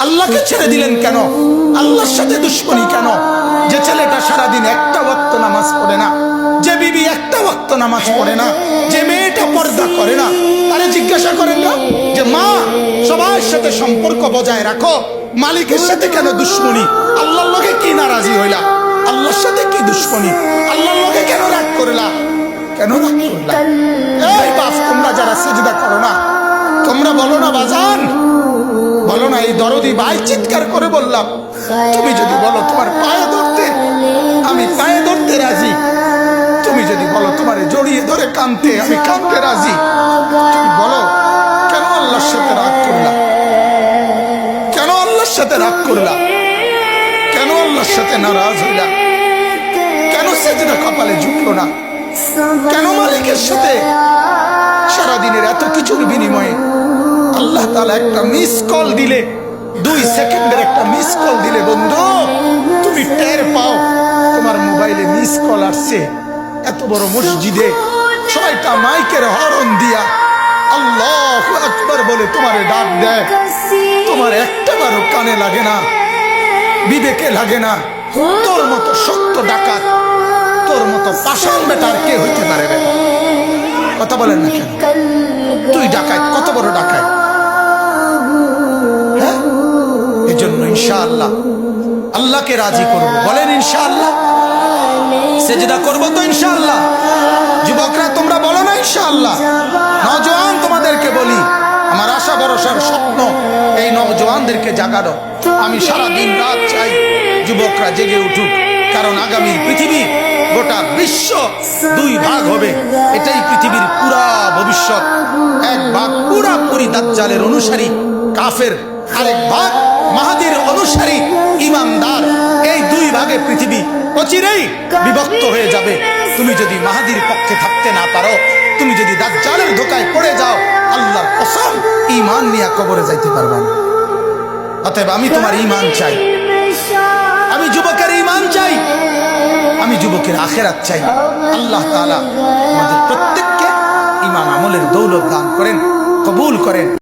আল্লাহকে ছেড়ে দিলেন কেন? আল্লাহর সাথে দুশ্মনী কেন? যে ছেলেটা সারাদিন একটা ওয়াক্ত নামাজ পড়ে না, যে বিবি একটা ওয়াক্ত নামাজ পড়ে না, যে মেয়েটা পর্দা করে না, তারে জিজ্ঞাসা করেন না যে মা সবার সাথে সম্পর্ক বজায় রাখো, মালিকের সাথে কেন দুশ্মনী? আল্লাহর লগে কি নারাজি হইলা? আল্লাহর সাথে কি দুশ্মনী? আল্লাহর লগে কেন রাগ করলা? কেন রাগ করলা? এই বাপ, তোমরা যারা সিজদা করো না, তোমরা বলো না বাজান, বলো না এই দরদি ভাই চিৎকার করে বললাম, তুমি যদি বলো তোমার পায়ে ধরতে, আমি পায়ে ধরতে রাজি। তুমি যদি বলো তোমার জড়িয়ে ধরে কাঁদতে, আমি কাঁদতে রাজি। তুমি বলো কেন আল্লাহর সাথে রাগ করলা? কেন আল্লাহর সাথে রাগ করলা? কেন আল্লাহর সাথে নারাজ হইলা? কেন সেজদা কপালে ঝুঁকলো না? কেন মালিকের সাথে সারাদিনের এত কিছুর বিনিময়ে আল্লাহ তাআলা একটা মিস কল দিলে, 2 সেকেন্ডের একটা মিস কল দিলে বন্ধু তুমি টের পাও তোমার মোবাইলে মিস কল আসছে। এত বড় মসজিদে ছয়টা মাইকের হরন দিয়া আল্লাহু আকবার বলে তোমারে ডাক দেয়, তোমার একটাবারও কানে লাগে না, বিবেকে লাগে না। তোর মতো শক্ত ডাকাত, তোর মতো পাষাণ বেটার কে হইতে পারে? কথা বলেন না কেন? তুই ডাকাত, কত বড় ডাকাত। হ্যাঁ, এজন্য ইনশাআল্লাহ আল্লাহকে রাজি করব। বলেন ইনশাআল্লাহ। সেজদা করব তো ইনশাআল্লাহ। যুবকরা তোমরা বলো না ইনশাআল্লাহ। নওজোয়ান তোমাদেরকে বলি, আমার আশা ভরসার স্বপ্ন এই নওজোয়ানদেরকে জাগানো। আমি সারা দিন রাত চাই যুবকরা জেগে উঠুক, কারণ আগামী পৃথিবী, গোটা বিশ্ব 2 ভাগ হবে। এটাই পৃথিবীর পুরা ভবিষ্যৎ। এক ভাগ পুরাপুরি দাজ্জালের অনুসারী কাফের, আরেক ভাগ মাহাদির অনুসারী ইমানদার। এই 2 ভাগে পৃথিবী অচিরেই বিভক্ত হয়ে যাবে। তুমি যদি মাহাদির পক্ষে থাকতে না পারো, তুমি যদি দাজ্জালের ধোকায় পড়ে যাও, আল্লাহর কসম ঈমান নিয়ে কবরে যাইতে পারবে না। অতএব আমি তোমার ঈমান চাই, আমি যুবকের ঈমান চাই, আমি যুবকের আখিরাত চাই। আল্লাহ তাআলা আমাদের প্রত্যেককে ঈমান আমলের দৌলত দান করেন, কবুল করেন।